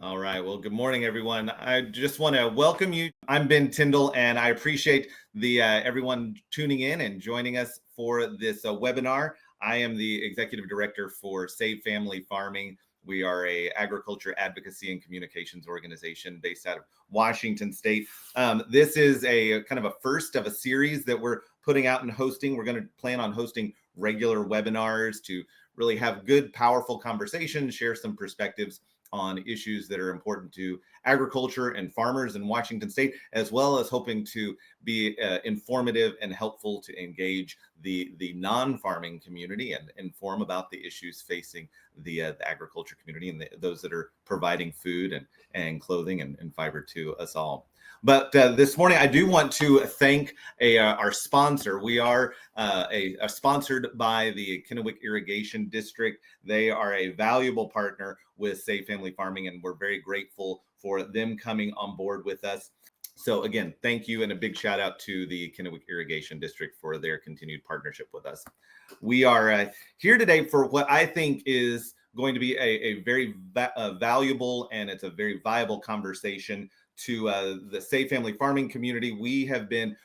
All right. Well, good morning, everyone. I just want to welcome you. I'm Ben Tyndall, and I appreciate the everyone tuning in and joining us for this webinar. I am the executive director for Save Family Farming. We are a agriculture advocacy and communications organization based out of Washington State. This is a kind of a first of a series that we're putting out and hosting. We're going to plan on hosting regular webinars to really have good, powerful conversations, share some perspectives on issues that are important to agriculture and farmers in Washington State, as well as hoping to be informative and helpful to engage the non-farming community and inform about the issues facing the agriculture community and those that are providing food and clothing and fiber to us all. But this morning, I do want to thank our sponsor. We are sponsored by the Kennewick Irrigation District. They are a valuable partner with Save Family Farming, and we're very grateful for them coming on board with us. So again, thank you, and a big shout out to the Kennewick Irrigation District for their continued partnership with us. We are here today for what I think is going to be a very valuable and it's a very viable conversation to the Save Family Farming community. We have been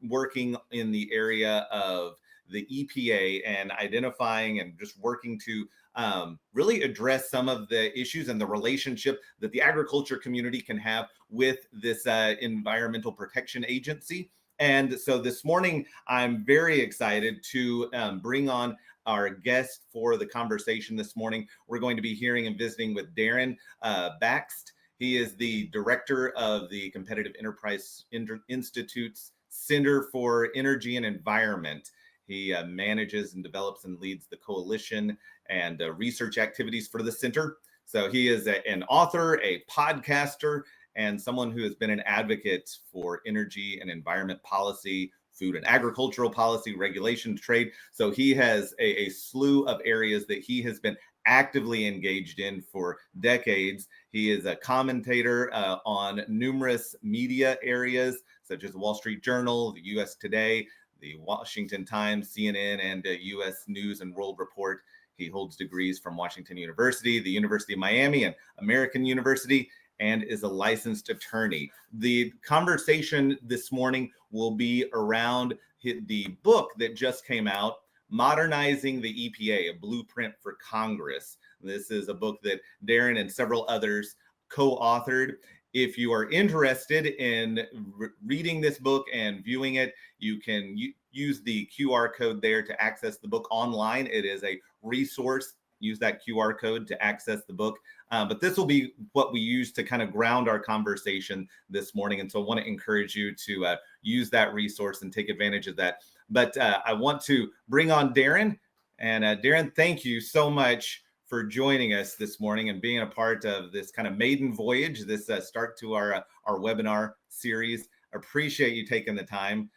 working in the area of the EPA and identifying and just working to really address some of the issues and the relationship that the agriculture community can have with this environmental protection agency. And so this morning, I'm very excited to bring on our guest for the conversation this morning. We're going to be hearing and visiting with Darren Baxt. He is the director of the Competitive Enterprise Institute's Center for Energy and Environment. He manages and develops and leads the coalition and research activities for the center. So he is an author, a podcaster, and someone who has been an advocate for energy and environment policy, food and agricultural policy, regulation, trade. So he has a slew of areas that he has been actively engaged in for decades. He is a commentator on numerous media areas, such as the Wall Street Journal, the U.S. Today, the Washington Times, CNN, and U.S. News and World Report. He holds degrees from Washington University, the University of Miami, and American University, and is a licensed attorney. The conversation this morning will be around the book that just came out, Modernizing the EPA, a Blueprint for Congress. This is a book that Darren and several others co-authored. If you are interested in reading this book and viewing it, you can use the QR code there to access the book online. It is a resource. Use that QR code to access the book. But this will be what we use to kind of ground our conversation this morning. And so I want to encourage you to use that resource and take advantage of that. But I want to bring on Darren. And Darren, thank you so much for joining us this morning and being a part of this kind of maiden voyage, this start to our webinar series. Appreciate you taking the time.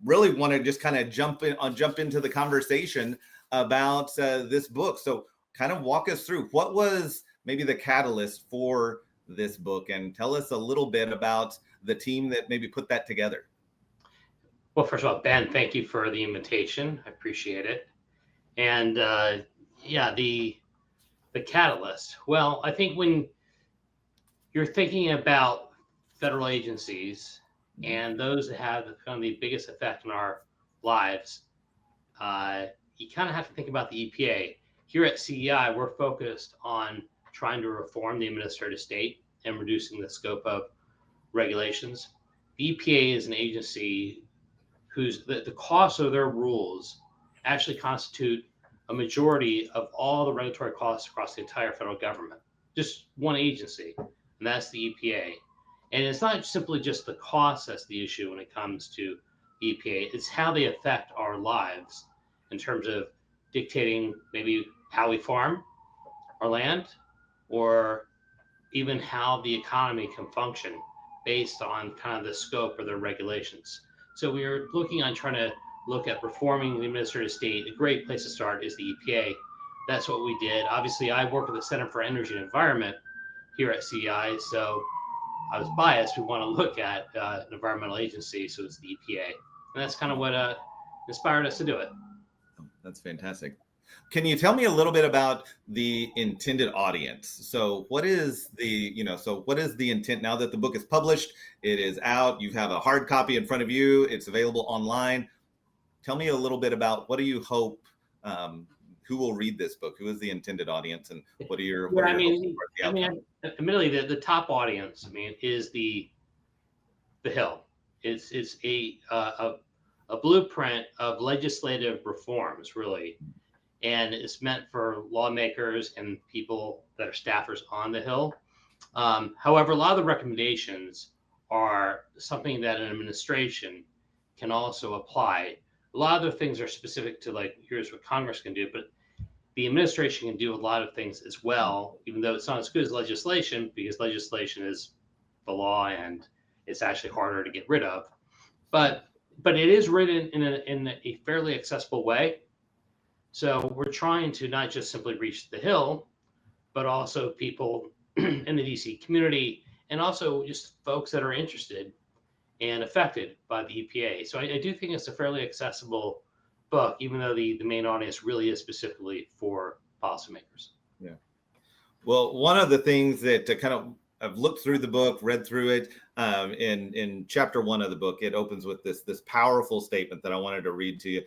Really want to just kind of jump into the conversation about this book. So kind of walk us through what was maybe the catalyst for this book, and tell us a little bit about the team that maybe put that together. Well, first of all, Ben, thank you for the invitation. I appreciate it. And the catalyst. Well, I think when you're thinking about federal agencies and those that have kind of the biggest effect on our lives, you kind of have to think about the EPA. Here at CEI, we're focused on trying to reform the administrative state and reducing the scope of regulations. The EPA is an agency whose the cost of their rules actually constitute a majority of all the regulatory costs across the entire federal government. Just one agency, and that's the EPA. And it's not simply just the cost that's the issue when it comes to EPA, it's how they affect our lives in terms of dictating maybe how we farm our land, or even how the economy can function based on kind of the scope of their regulations. So we are looking on trying to look at reforming the administrative state. A great place to start is the EPA. That's what we did. Obviously, I work at the Center for Energy and Environment here at CEI, so I was biased. We want to look at an environmental agency, so it's the EPA. And that's kind of what inspired us to do it. That's fantastic. Can you tell me a little bit about the intended audience? So what is what is the intent now that the book is published, it is out, you have a hard copy in front of you, it's available online. Tell me a little bit about what do you hope, who will read this book? Who is the intended audience, and what are your Yeah, hopes for the outcome? admittedly, the top audience, is the Hill. It's a blueprint of legislative reforms, really, and it's meant for lawmakers and people that are staffers on the Hill. However, a lot of the recommendations are something that an administration can also apply. A lot of the things are specific to, like, here's what Congress can do, but the administration can do a lot of things as well, even though it's not as good as legislation, because legislation is the law and it's actually harder to get rid of. But it is written in a fairly accessible way. So we're trying to not just simply reach the Hill, but also people in the DC community, and also just folks that are interested and affected by the EPA. So I do think it's a fairly accessible book, even though the main audience really is specifically for policymakers. Yeah. Well, one of the things that I've looked through the book, read through it. In chapter 1 of the book, it opens with this powerful statement that I wanted to read to you,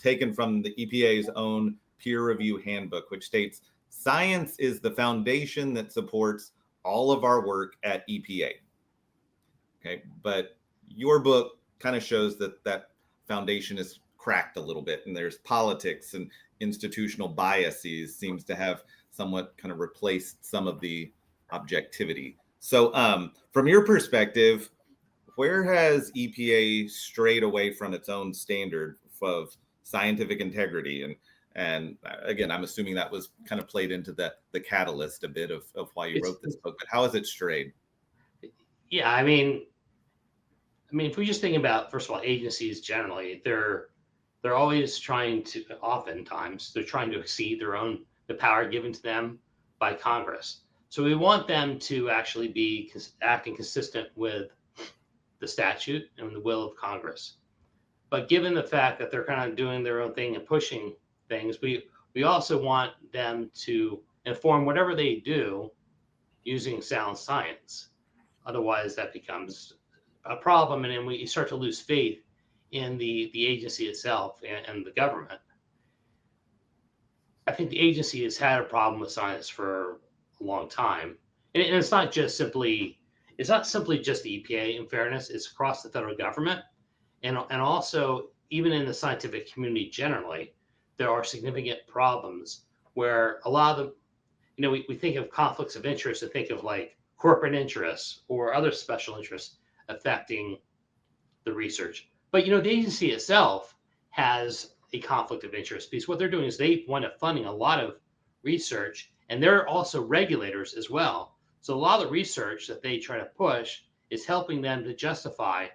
taken from the EPA's own peer review handbook, which states, "Science is the foundation that supports all of our work at EPA." Okay, but your book kind of shows that foundation is cracked a little bit, and there's politics and institutional biases seems to have somewhat kind of replaced some of the objectivity. So, from your perspective, where has EPA strayed away from its own standard of scientific integrity? And again, I'm assuming that was kind of played into the catalyst a bit of why you wrote this book. But how has it strayed? Yeah, if we just think about, first of all, agencies generally, they're always oftentimes they're trying to exceed the power given to them by Congress. So we want them to actually be acting consistent with the statute and the will of Congress. But given the fact that they're kind of doing their own thing and pushing things, we also want them to inform whatever they do using sound science. Otherwise, that becomes a problem, and then we start to lose faith in the agency itself and the government. I think the agency has had a problem with science for a long time, and it's not simply just the EPA. In fairness, it's across the federal government, and also even in the scientific community generally, there are significant problems where a lot of the, we think of conflicts of interest and think of like corporate interests or other special interests affecting the research. But the agency itself has a conflict of interest, because what they're doing is they wind up funding a lot of research, and they're also regulators as well. So a lot of the research that they try to push is helping them to justify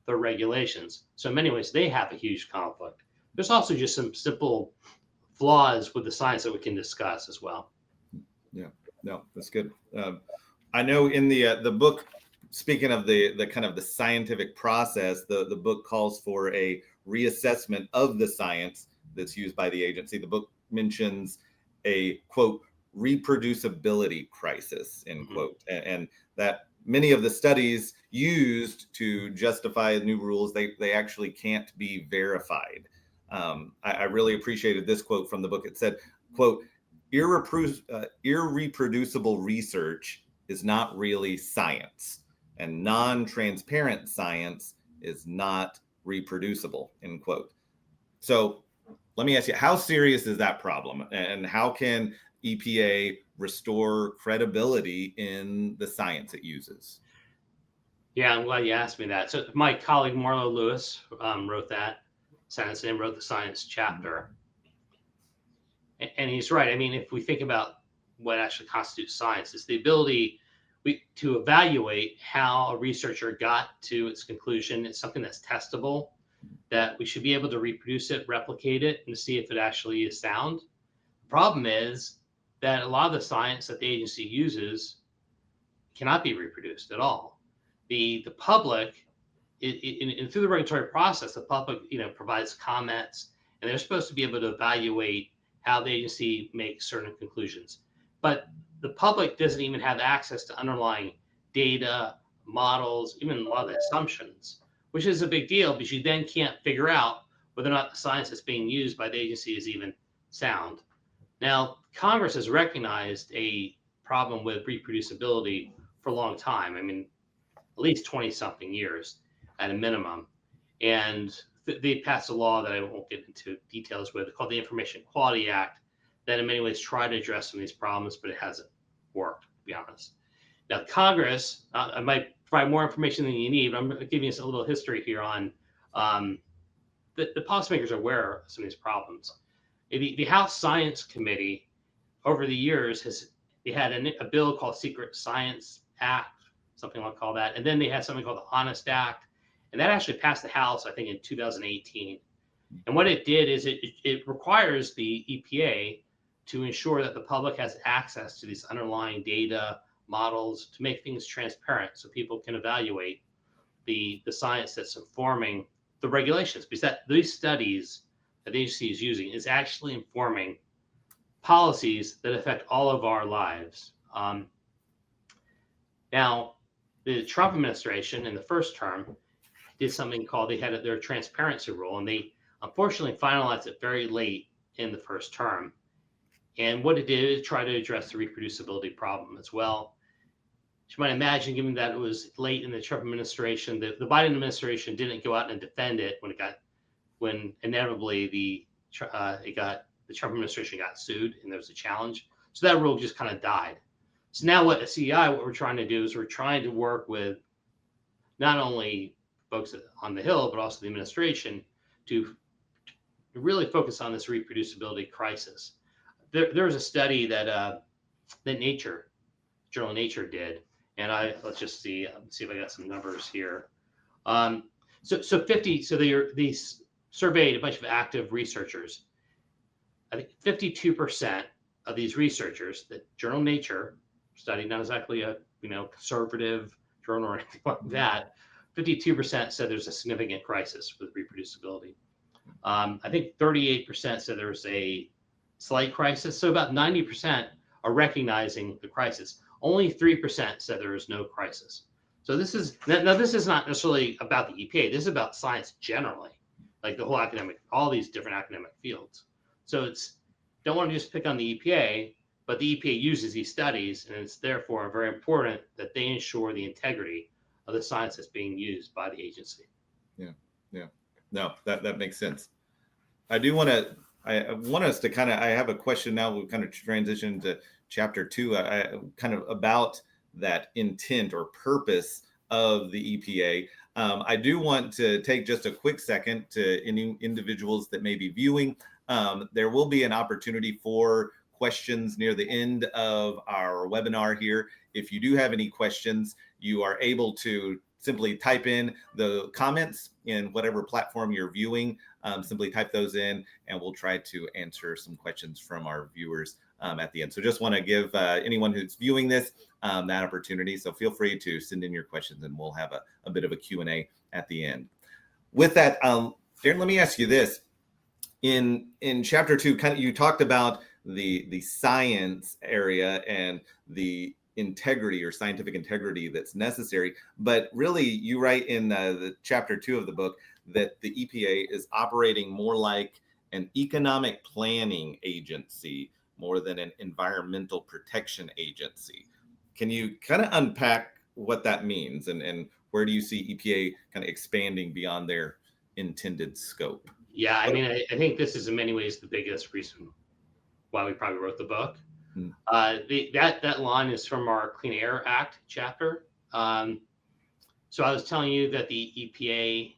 their regulations. So in many ways, they have a huge conflict. There's also just some simple flaws with the science that we can discuss as well. Yeah, no, that's good. I know in the book, speaking of the kind of the scientific process, the book calls for a reassessment of the science that's used by the agency. The book mentions a, quote, reproducibility crisis, end quote, and that many of the studies used to justify new rules, they actually can't be verified. I really appreciated this quote from the book. It said, quote, irreproducible research is not really science, and non-transparent science is not reproducible, end quote. So let me ask you, how serious is that problem, and how can EPA restore credibility in the science it uses? Yeah, I'm glad you asked me that. So my colleague Marlo Lewis wrote that science and wrote the science chapter. And he's right. If we think about what actually constitutes science, it's the ability to evaluate how a researcher got to its conclusion. It's something that's testable, that we should be able to reproduce it, replicate it, and see if it actually is sound. The problem is that a lot of the science that the agency uses cannot be reproduced at all. The public, through the regulatory process, the public provides comments, and they're supposed to be able to evaluate how the agency makes certain conclusions. But the public doesn't even have access to underlying data, models, even a lot of the assumptions, which is a big deal because you then can't figure out whether or not the science that's being used by the agency is even sound. Now, Congress has recognized a problem with reproducibility for a long time. I mean, at least 20 something years at a minimum. And they passed a law that I won't get into details with called the Information Quality Act that in many ways tried to address some of these problems, but it hasn't worked, to be honest. Now, Congress, I might provide more information than you need, but I'm going to give you a little history here on the policymakers are aware of some of these problems. The House Science Committee over the years they had a bill called Secret Science Act, something like call that, and then they had something called the Honest Act, and that actually passed the House, I think, in 2018. And what it did is it requires the EPA to ensure that the public has access to these underlying data models to make things transparent so people can evaluate the science that's informing the regulations, because these studies that the agency is using is actually informing policies that affect all of our lives. Now, the Trump administration in the first term did something called, they had their transparency rule, and they unfortunately finalized it very late in the first term. And what it did is try to address the reproducibility problem as well. As you might imagine, given that it was late in the Trump administration, the Biden administration didn't go out and defend it when inevitably the Trump administration got sued and there was a challenge. So that rule just kind of died. So now what we're trying to do is we're trying to work with not only folks on the Hill, but also the administration to really focus on this reproducibility crisis. There was a study that Journal Nature did, and let's just see if I got some numbers here. They surveyed a bunch of active researchers. I think 52% of these researchers that Journal Nature studied, not exactly a conservative journal or anything like that, 52% said there's a significant crisis with reproducibility. I think 38% said there's a slight crisis. So about 90% are recognizing the crisis. Only 3% said there is no crisis. So this is not necessarily about the EPA. This is about science generally, like the whole all these different academic fields. So don't want to just pick on the EPA, but the EPA uses these studies, and it's therefore very important that they ensure the integrity of the science that's being used by the agency. Yeah. No, that makes sense. I want us to I have a question now. We'll kind of transition to chapter 2, kind of about that intent or purpose of the EPA. I do want to take just a quick second to any individuals that may be viewing. There will be an opportunity for questions near the end of our webinar here. If you do have any questions, you are able to simply type in the comments in whatever platform you're viewing. Simply type those in, and we'll try to answer some questions from our viewers at the end. So just want to give anyone who's viewing this that opportunity. So feel free to send in your questions, and we'll have a bit of a Q&A at the end. With that, Darren, let me ask you this. In chapter 2, you talked about the science area and the integrity or scientific integrity that's necessary, but really you write in the chapter 2 of the book that the EPA is operating more like an economic planning agency more than an environmental protection agency. Can you kind of unpack what that means, and where do you see EPA kind of expanding beyond their intended scope? Yeah, I mean, I think this is in many ways the biggest reason why we probably wrote the book. That line is from our Clean Air Act chapter. So I was telling you that the EPA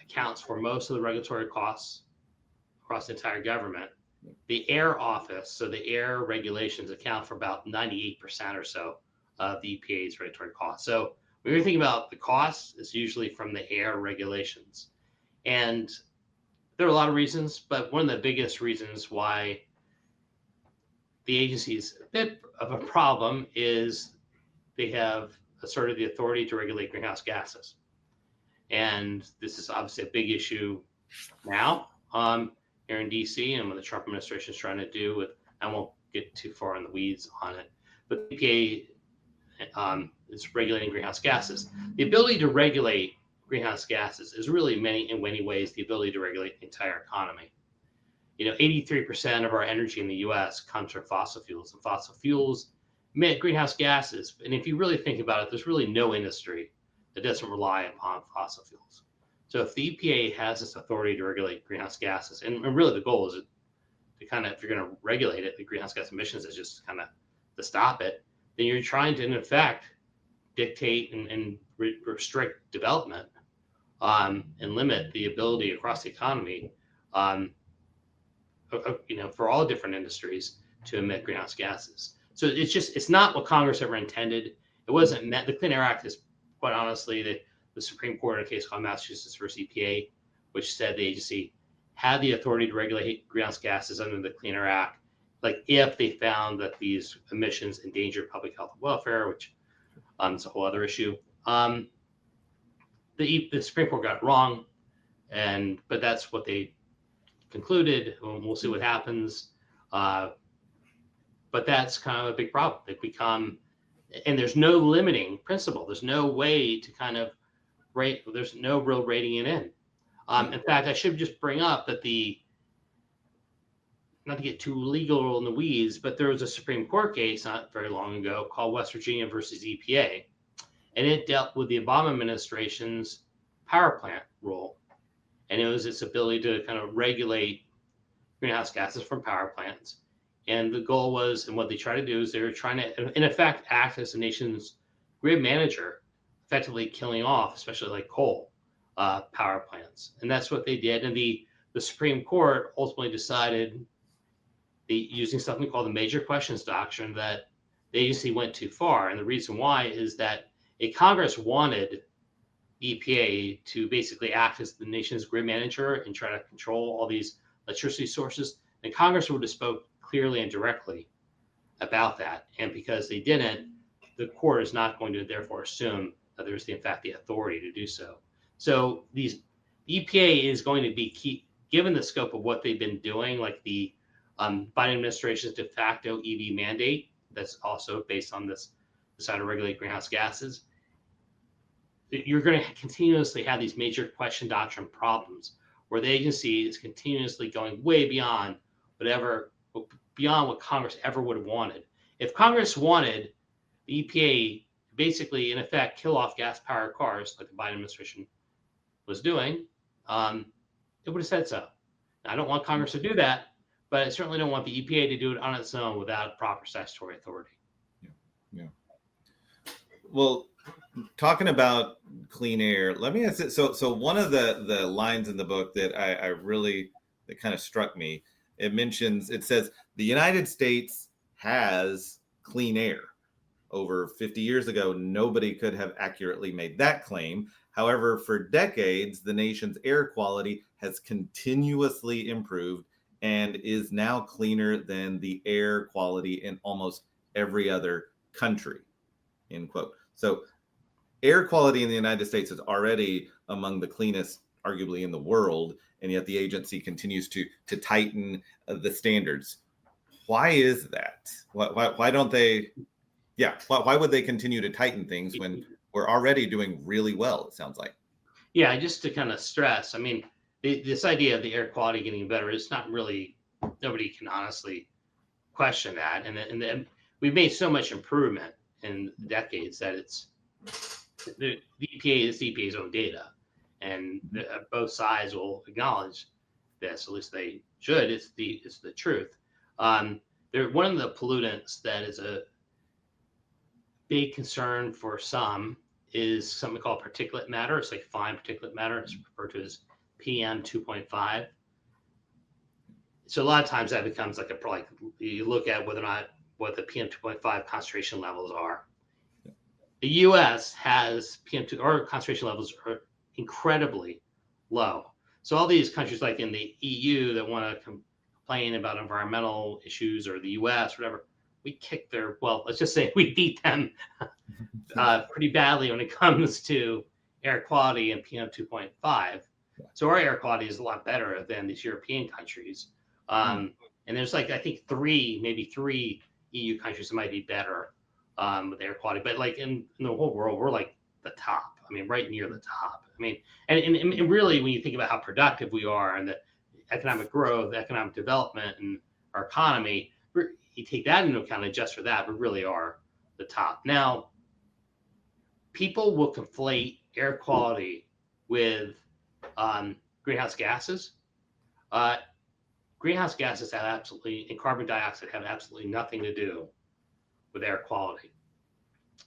accounts for most of the regulatory costs across the entire government. The air office, so the air regulations, account for about 98% or so of the EPA's regulatory costs. So when you're thinking about the costs, it's usually from the air regulations. And there are a lot of reasons, but one of the biggest reasons why the agency is a bit of a problem is they have asserted the authority to regulate greenhouse gases. And this is obviously a big issue now. here in DC and what the Trump administration is trying to do with, I won't get too far in the weeds on it, but the EPA is regulating greenhouse gases. The ability to regulate greenhouse gases is really in many ways the ability to regulate the entire economy. 83% of our energy in the US comes from fossil fuels, and fossil fuels emit greenhouse gases. And if you really think about it, there's really no industry that doesn't rely upon fossil fuels. So if the EPA has this authority to regulate greenhouse gases, and really the goal is to kind of, if you're going to regulate it, the greenhouse gas emissions is just kind of to stop it, then you're trying to, in effect, dictate and restrict development and limit the ability across the economy, for all different industries to emit greenhouse gases. So it's not what Congress ever intended. It wasn't meant. The Clean Air Act is, quite honestly, the Supreme Court in a case called Massachusetts versus EPA, which said the agency had the authority to regulate greenhouse gases under the Clean Air Act, like if they found that these emissions endangered public health and welfare, which is a whole other issue. The Supreme Court got it wrong, but that's what they concluded. We'll see what happens. But that's kind of a big problem. They become, and there's no limiting principle. There's no way to kind of rate. There's no real rating it in. In fact, I should just bring up that not to get too legal in the weeds, but there was a Supreme Court case not very long ago called West Virginia versus EPA, and it dealt with the Obama administration's power plant rule, and it was its ability to kind of regulate greenhouse gases from power plants. And the goal was, and what they try to do is they were trying to, in effect, act as the nation's grid manager, effectively killing off, especially like coal power plants. And that's what they did. And the Supreme Court ultimately decided, using something called the major questions doctrine, that the agency went too far. And the reason why is that Congress wanted EPA to basically act as the nation's grid manager and try to control all these electricity sources. And Congress would have spoke clearly and directly about that. And because they didn't, the court is not going to therefore assume that there's in fact the authority to do so. So the EPA is going to be given the scope of what they've been doing, like the Biden administration's de facto EV mandate, that's also based on this how to regulate greenhouse gases. You're going to continuously have these major question doctrine problems where the agency is continuously going way beyond what Congress ever would have wanted. If Congress wanted the EPA to basically, in effect, kill off gas-powered cars like the Biden administration was doing, it would have said so. Now, I don't want Congress to do that, but I certainly don't want the EPA to do it on its own without proper statutory authority. Yeah. Well, talking about clean air, let me ask it. So one of the lines in the book that that kind of struck me, it says the United States has clean air. Over 50 years ago, nobody could have accurately made that claim. However, for decades, the nation's air quality has continuously improved and is now cleaner than the air quality in almost every other country, end quote. So air quality in the United States is already among the cleanest, arguably, in the world, and yet the agency continues to tighten the standards. Why is that? Why don't they? Yeah, why would they continue to tighten things when we're already doing really well, it sounds like? Yeah, just to kind of stress, I mean, this idea of the air quality getting better, it's not really, nobody can honestly question that. And we've made so much improvement in decades that it's the EPA is the EPA's own data, and both sides will acknowledge this. At least they should. It's the truth. They're one of the pollutants that is a big concern for some is something called particulate matter. It's like fine particulate matter. It's referred to as PM 2.5. So a lot of times that becomes like you look at whether or not what the PM 2.5 concentration levels are. The U.S. has PM2, or concentration levels are incredibly low. So all these countries like in the EU that want to complain about environmental issues, or the U.S., whatever, let's just say we beat them pretty badly when it comes to air quality and PM 2.5. So our air quality is a lot better than these European countries. And there's like, I think maybe three EU countries that might be better with air quality. But like in the whole world, we're like the top. I mean, right near the top. I mean, and really, when you think about how productive we are and the economic growth, economic development, and our economy, you take that into account and adjust for that, we really are the top. Now, people will conflate air quality with greenhouse gases. Uh, Greenhouse gases have absolutely, and carbon dioxide have absolutely nothing to do with air quality.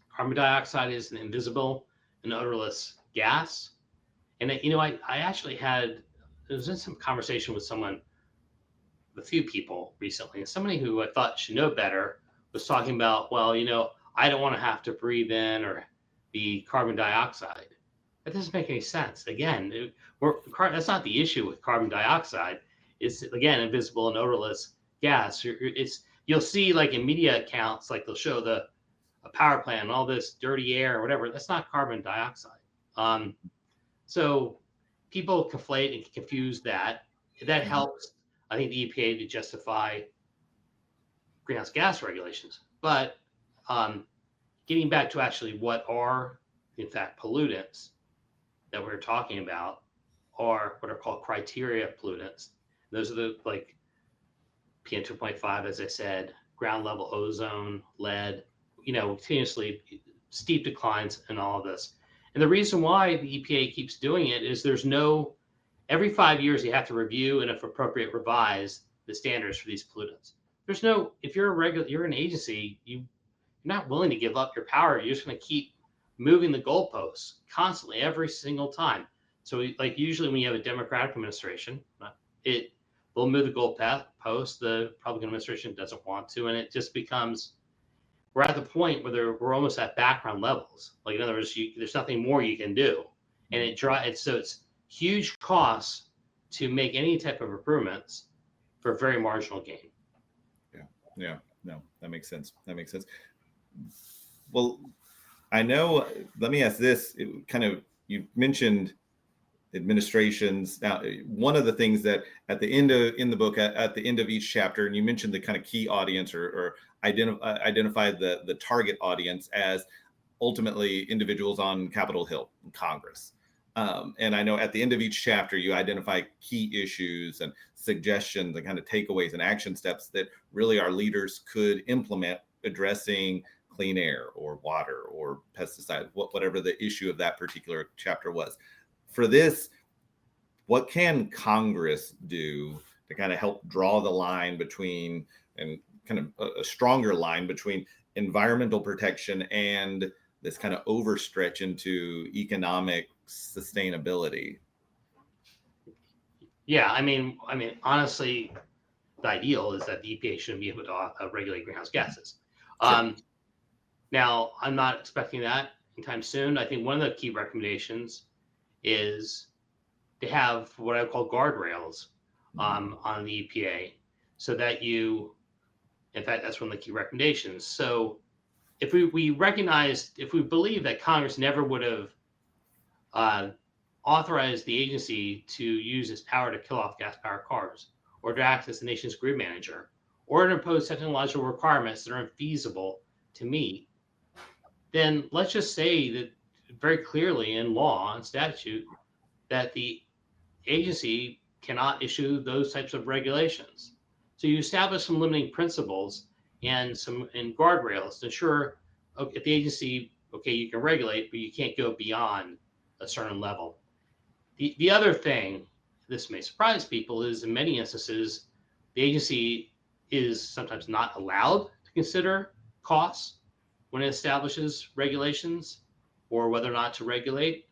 Carbon dioxide is an invisible and odorless gas. And I actually I was in some conversation with a few people recently, and somebody who I thought should know better was talking about, well, I don't want to have to breathe in or be carbon dioxide. That doesn't make any sense. Again, that's not the issue with carbon dioxide. It's, again, invisible and odorless gas. You'll see, like, in media accounts, like they'll show a power plant and all this dirty air or whatever. That's not carbon dioxide. So people conflate and confuse that. That helps, I think, the EPA to justify greenhouse gas regulations. But getting back to actually what are, in fact, pollutants that we're talking about are what are called criteria pollutants. Those are the, like, PM 2.5, as I said, ground level ozone, lead, continuously steep declines in all of this. And the reason why the EPA keeps doing it is every 5 years you have to review and, if appropriate, revise the standards for these pollutants. If you're an agency, you're not willing to give up your power. You're just going to keep moving the goalposts constantly every single time. So, like, usually when you have a Democratic administration, they'll move the goalpost. The Republican administration doesn't want to, and it just becomes, we're at the point where we're almost at background levels. Like, in other words, there's nothing more you can do, and it's huge costs to make any type of improvements for very marginal gain. Yeah, no, that makes sense. Well, I know. Let me ask this. You mentioned administrations. Now, one of the things that in the book, at the end of each chapter, and you mentioned the kind of key audience or identify the target audience as ultimately individuals on Capitol Hill, Congress. And I know at the end of each chapter, you identify key issues and suggestions and kind of takeaways and action steps that really our leaders could implement addressing clean air or water or pesticides, whatever the issue of that particular chapter was. For this, what can Congress do to kind of help draw the line between, and kind of a stronger line between, environmental protection and this kind of overstretch into economic sustainability? Yeah, I mean, honestly, the ideal is that the EPA shouldn't be able to regulate greenhouse gases. Sure. Now, I'm not expecting that anytime soon. I think one of the key recommendations is to have what I call guardrails on the EPA, so that in fact, that's one of the key recommendations. So if we believe that Congress never would have authorized the agency to use its power to kill off gas-powered cars, or to act as the nation's grid manager, or to impose technological requirements that are infeasible to meet, then let's just say that very clearly in law and statute that the agency cannot issue those types of regulations. So you establish some limiting principles and guardrails to ensure, if the agency, okay, you can regulate, but you can't go beyond a certain level. The other thing, this may surprise people, is in many instances, the agency is sometimes not allowed to consider costs when it establishes regulations, or whether or not to regulate.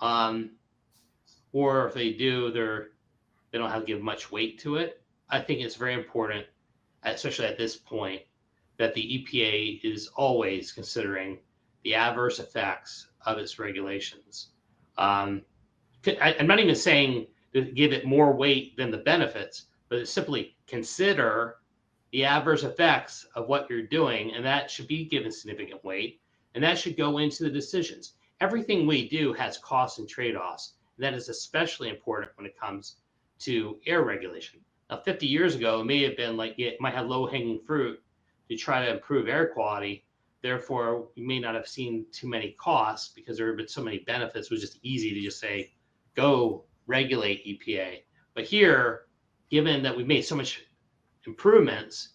Or if they do, they don't have to give much weight to it. I think it's very important, especially at this point, that the EPA is always considering the adverse effects of its regulations. I'm not even saying to give it more weight than the benefits, but simply consider the adverse effects of what you're doing, and that should be given significant weight, and that should go into the decisions. Everything we do has costs and trade-offs, And that is especially important when it comes to air regulation. Now, 50 years ago, it may have been like it might have low-hanging fruit to try to improve air quality. Therefore, we may not have seen too many costs because there have been so many benefits. It was just easy to just say, go regulate EPA. But here, given that we've made so much improvements,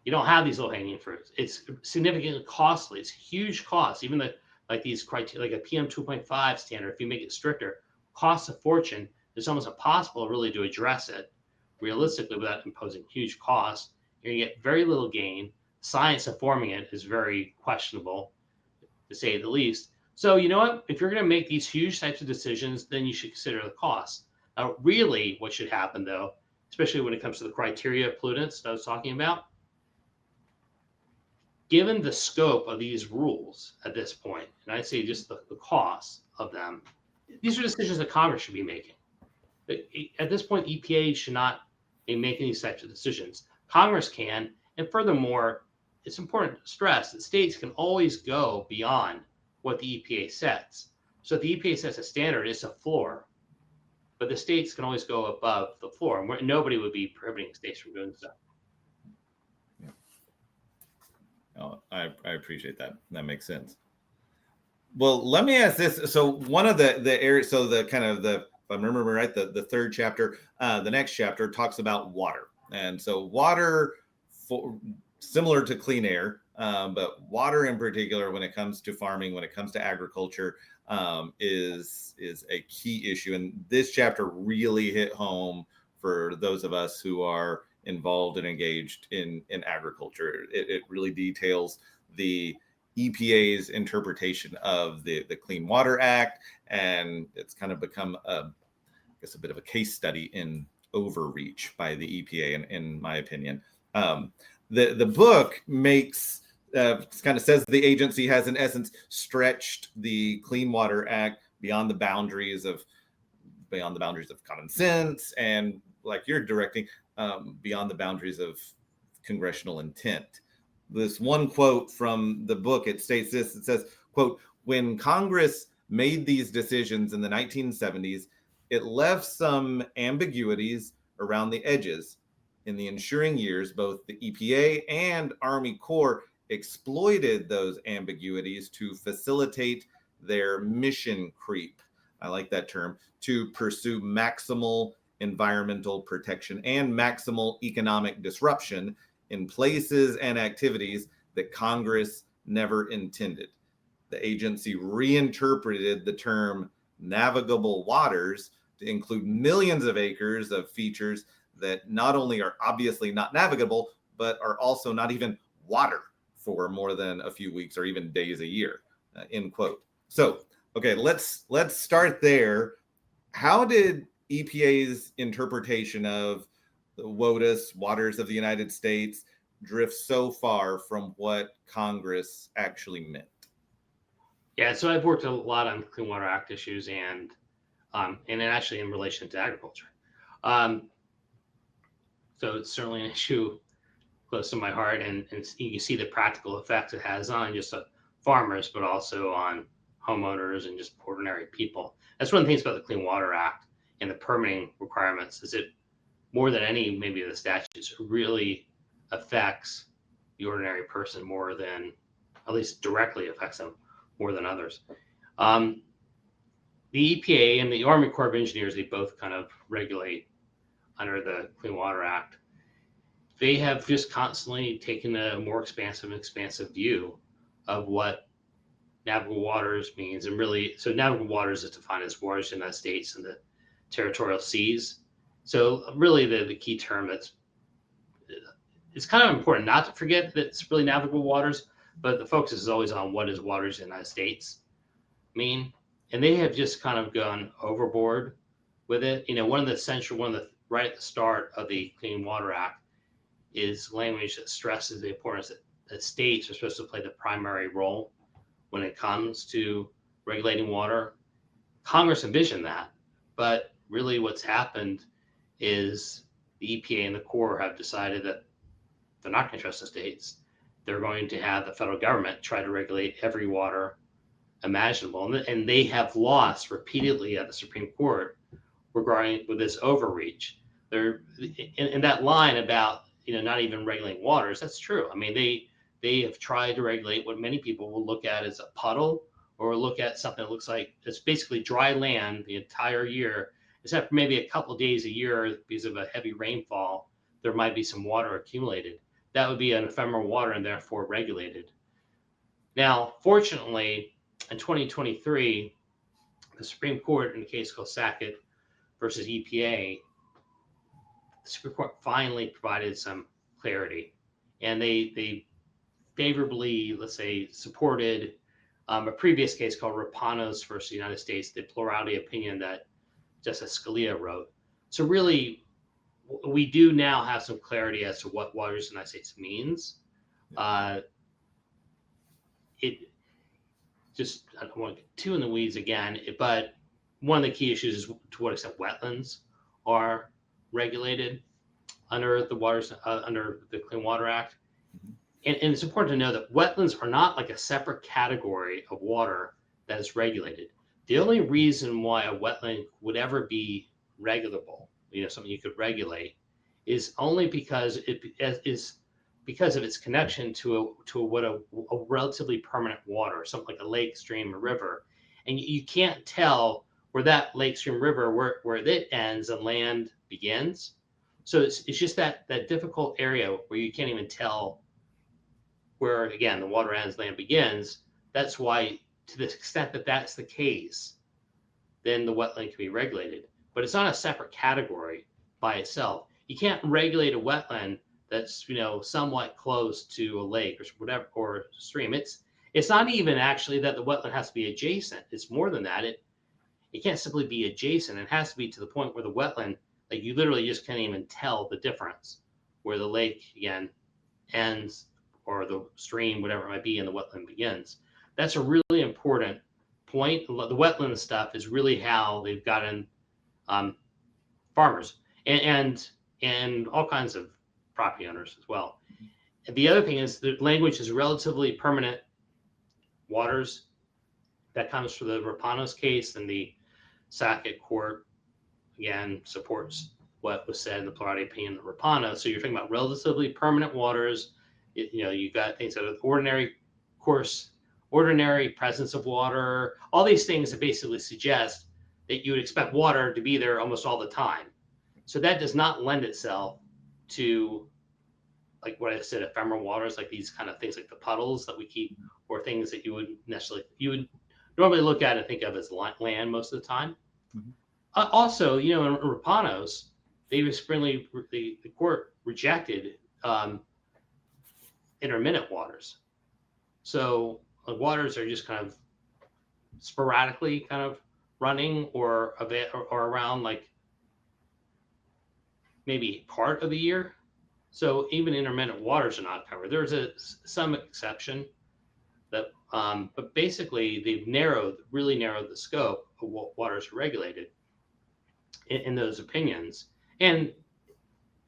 you don't have these low-hanging fruits. It's significantly costly. It's huge costs. Even like these criteria, like a PM 2.5 standard, if you make it stricter, costs a fortune. It's almost impossible really to address it realistically without imposing huge costs. You're gonna get very little gain. Science informing it is very questionable, to say the least. So you know what? If you're going to make these huge types of decisions, then you should consider the cost. Now, really, what should happen though, especially when it comes to the criteria of pollutants that I was talking about, given the scope of these rules at this point, and I'd say just the cost of them, these are decisions that Congress should be making. At this point, EPA should not be making these types of decisions. Congress can, and furthermore, it's important to stress that states can always go beyond what the EPA sets. So if the EPA sets a standard, it's a floor, but the states can always go above the floor, and nobody would be prohibiting states from doing so. Yeah. Oh, I appreciate that. That makes sense. Well, let me ask this. So one of the areas, so the kind of the, if I remember right, the third chapter, the next chapter talks about water. And so water, similar to clean air, but water in particular, when it comes to farming, when it comes to agriculture, is a key issue. And this chapter really hit home for those of us who are involved and engaged in agriculture. It really details the EPA's interpretation of the Clean Water Act, and it's kind of become I guess a bit of a case study in overreach by the EPA, in my opinion. The book makes kind of says the agency has in essence stretched the Clean Water Act beyond the boundaries of common sense, and like you're directing, beyond the boundaries of congressional intent. This one quote from the book, it states this, it says, quote, "When Congress made these decisions in the 1970s, it left some ambiguities around the edges. In the ensuing years, both the EPA and Army Corps exploited those ambiguities to facilitate their mission creep." I like that term, to pursue maximal environmental protection and maximal economic disruption in places and activities that Congress never intended. The agency reinterpreted the term navigable waters to include millions of acres of features that not only are obviously not navigable, but are also not even water for more than a few weeks or even days a year, end quote. So, okay, let's start there. How did EPA's interpretation of the WOTUS, Waters of the United States, drift so far from what Congress actually meant? Yeah, so I've worked a lot on Clean Water Act issues and actually in relation to agriculture. So it's certainly an issue close to my heart, and you can see the practical effects it has on just farmers, but also on homeowners and just ordinary people. That's one of the things about the Clean Water Act and the permitting requirements is it, more than any maybe of the statutes, really affects the ordinary person more than, at least directly affects them more than others. The EPA and the Army Corps of Engineers, they both kind of regulate under the Clean Water Act. They have just constantly taken a more expansive view of what navigable waters means. And really, so navigable waters is defined as waters in the United States and the territorial seas. So really the key term it's kind of important not to forget that it's really navigable waters, but the focus is always on what is waters in the United States mean. And they have just kind of gone overboard with it. One of the right at the start of the Clean Water Act is language that stresses the importance that states are supposed to play the primary role when it comes to regulating water. Congress envisioned that, but really what's happened is the EPA and the Corps have decided that they're not going to trust the states. They're going to have the federal government try to regulate every water imaginable, and they have lost repeatedly at the Supreme Court regarding with this overreach. They're in that line about not even regulating waters. That's true. I mean, they have tried to regulate what many people will look at as a puddle, or look at something that looks like it's basically dry land the entire year, except for maybe a couple of days a year because of a heavy rainfall. There might be some water accumulated. That would be an ephemeral water and therefore regulated. Now, fortunately, in 2023, the Supreme Court, in a case called Sackett versus EPA, the Supreme Court finally provided some clarity, and they favorably, let's say, supported a previous case called Rapanos versus the United States, the plurality opinion that Justice Scalia wrote. So really, we do now have some clarity as to what waters in the United States means. It just, I don't want to get too in the weeds again, but one of the key issues is to what extent wetlands are regulated under the under the Clean Water Act. And it's important to know that wetlands are not like a separate category of water that is regulated. The only reason why a wetland would ever be regulable, something you could regulate, is only because it is because of its connection to a relatively permanent water, something like a lake, stream, or river. And you can't tell where that lake, stream, river, where it ends and land begins. So it's just that difficult area where you can't even tell where, again, the water ends, land begins. That's why, to the extent that that's the case, then the wetland can be regulated. But it's not a separate category by itself. You can't regulate a wetland that's somewhat close to a lake or whatever, or stream. It's not even actually that the wetland has to be adjacent. It's more than that. It can't simply be adjacent. It has to be to the point where the wetland, like, you literally just can't even tell the difference where the lake again ends, or the stream, whatever it might be, and the wetland begins. That's a really important point. The wetland stuff is really how they've gotten farmers and all kinds of property owners as well. And the other thing is the language is relatively permanent waters. That comes from the Rapanos case, and the Sackett court again supports what was said in the plurality opinion of Rapanos. So you're talking about relatively permanent waters. You've got things that are ordinary course, ordinary presence of water, all these things that basically suggest that you would expect water to be there almost all the time. So that does not lend itself to, like what I said, ephemeral waters, like these kind of things like the puddles that we keep, or things that you would normally look at and think of as land most of the time. Mm-hmm. Also, in Rapanos, the court rejected intermittent waters. So waters are just kind of sporadically kind of running or around, like maybe part of the year. So even intermittent waters are not covered. There's some exception that, but basically they've really narrowed the scope of what waters are regulated in those opinions. And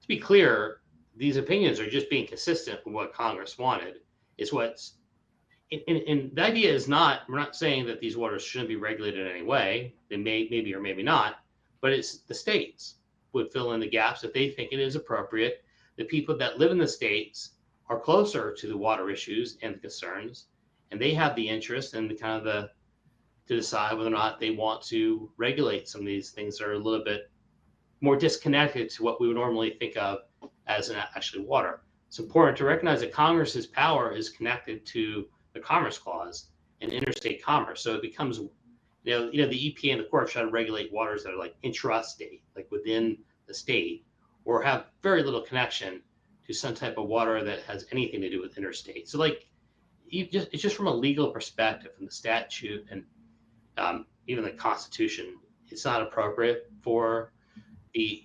to be clear, these opinions are just being consistent with what Congress wanted. It's and the idea is not, we're not saying that these waters shouldn't be regulated in any way. They maybe or maybe not, but it's the states would fill in the gaps if they think it is appropriate. The people that live in the states are closer to the water issues and the concerns, and they have the interest and to decide whether or not they want to regulate some of these things that are a little bit more disconnected to what we would normally think of as actually water. It's important to recognize that Congress's power is connected to the Commerce Clause and interstate commerce. So it becomes, the EPA and the court try to regulate waters that are like intrastate, like within the state, or have very little connection to some type of water that has anything to do with interstate. So it's just from a legal perspective, from the statute and even the Constitution, it's not appropriate for the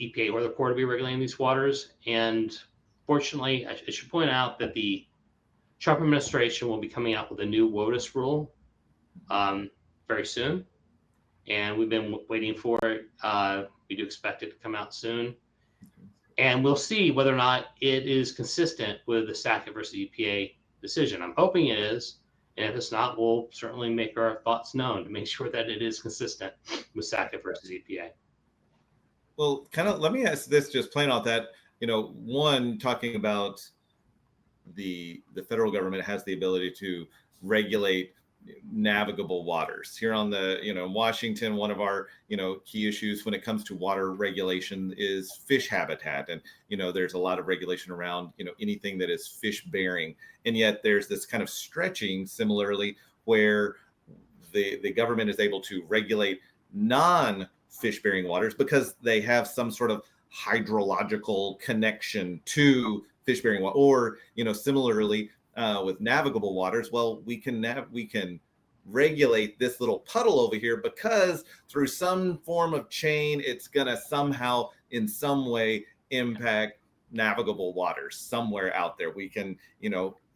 EPA or the court to be regulating these waters. And fortunately, I should point out that the Trump administration will be coming out with a new WOTUS rule very soon. And we've been waiting for it. We do expect it to come out soon. And we'll see whether or not it is consistent with the Sackett versus EPA decision. I'm hoping it is. And if it's not, we'll certainly make our thoughts known to make sure that it is consistent with SACA versus EPA. Well, kind of let me ask this, just playing off that, one, talking about the federal government has the ability to regulate navigable waters here on the Washington. One of our key issues when it comes to water regulation is fish habitat, and there's a lot of regulation around anything that is fish bearing, and yet there's this kind of stretching similarly where the government is able to regulate non fish bearing waters because they have some sort of hydrological connection to fish bearing water, or similarly with navigable waters. Well, we can regulate this little puddle over here because through some form of chain it's gonna somehow in some way impact navigable waters somewhere out there. We can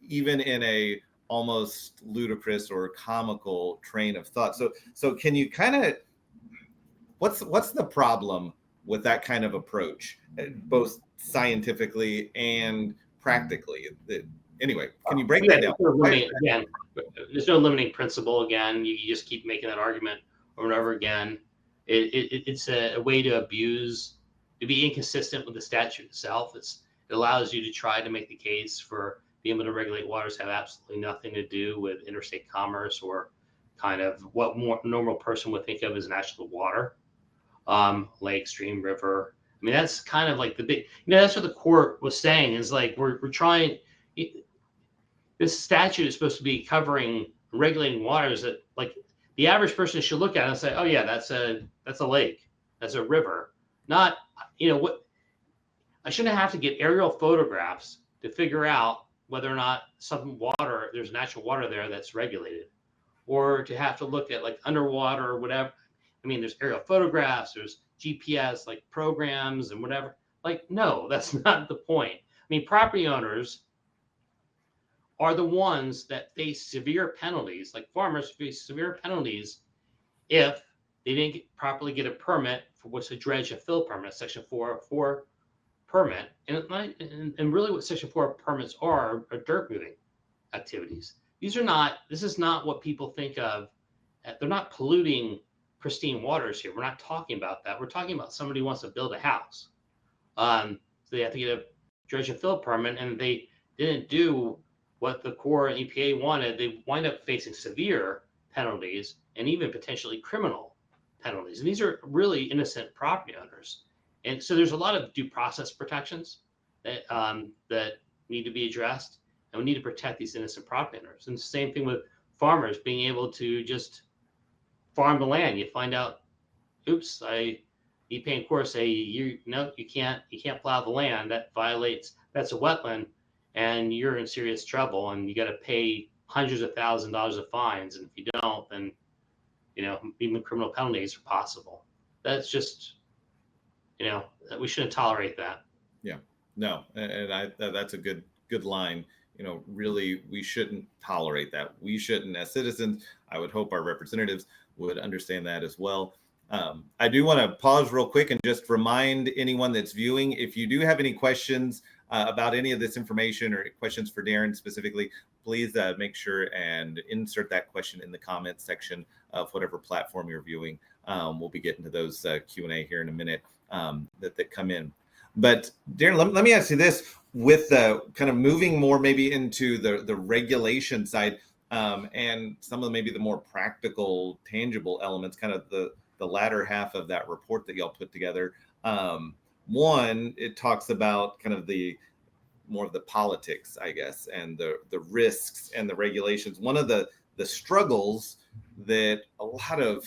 even in a almost ludicrous or comical train of thought. So can you kind of, what's the problem with that kind of approach, both scientifically and practically? Anyway, can you break that down? Again, there's no limiting principle. Again, you just keep making that argument over and over again. It's a way to abuse, to be inconsistent with the statute itself. It allows you to try to make the case for being able to regulate waters have absolutely nothing to do with interstate commerce or kind of what more normal person would think of as natural water, lake, stream, river. I mean, that's kind of like the big, that's what the court was saying is like, we're trying, this statute is supposed to be covering regulating waters that like the average person should look at it and say, oh yeah, that's a lake, that's a river. Not, what, I shouldn't have to get aerial photographs to figure out whether or not some water, there's natural water there that's regulated, or to have to look at like underwater or whatever. I mean, there's aerial photographs, there's GPS like programs and whatever. Like, no, that's not the point. I mean, property owners are the ones that face severe penalties, like farmers face severe penalties if they didn't properly get a permit for what's a dredge and fill permit, Section 404 permit. And really what Section 4 permits are dirt moving activities. This is not what people think of. They're not polluting pristine waters here. We're not talking about that. We're talking about somebody who wants to build a house. So they have to get a dredge and fill permit, and they didn't do what the Corps and EPA wanted. They wind up facing severe penalties and even potentially criminal penalties. And these are really innocent property owners. And so there's a lot of due process protections that that need to be addressed, and we need to protect these innocent property owners. And the same thing with farmers being able to just farm the land. You find out, oops, EPA and Corps say you can't plow the land. That violates, that's a wetland, and you're in serious trouble, and you got to pay hundreds of thousands of dollars of fines. And if you don't, then even criminal penalties are possible. That's just we shouldn't tolerate that. Yeah, no, and that's a good line. Really, we shouldn't tolerate that. We shouldn't, as citizens. I would hope our representatives would understand that as well. I do want to pause real quick and just remind anyone that's viewing, if you do have any questions about any of this information or questions for Darren specifically, please make sure and insert that question in the comments section of whatever platform you're viewing. We'll be getting to those Q&A here in a minute that come in. But Darren, let me ask you this, with kind of moving more maybe into the regulation side and some of maybe the more practical, tangible elements, kind of the latter half of that report that y'all put together. One, it talks about kind of the more of the politics, I guess, and the risks and the regulations. One of the struggles that a lot of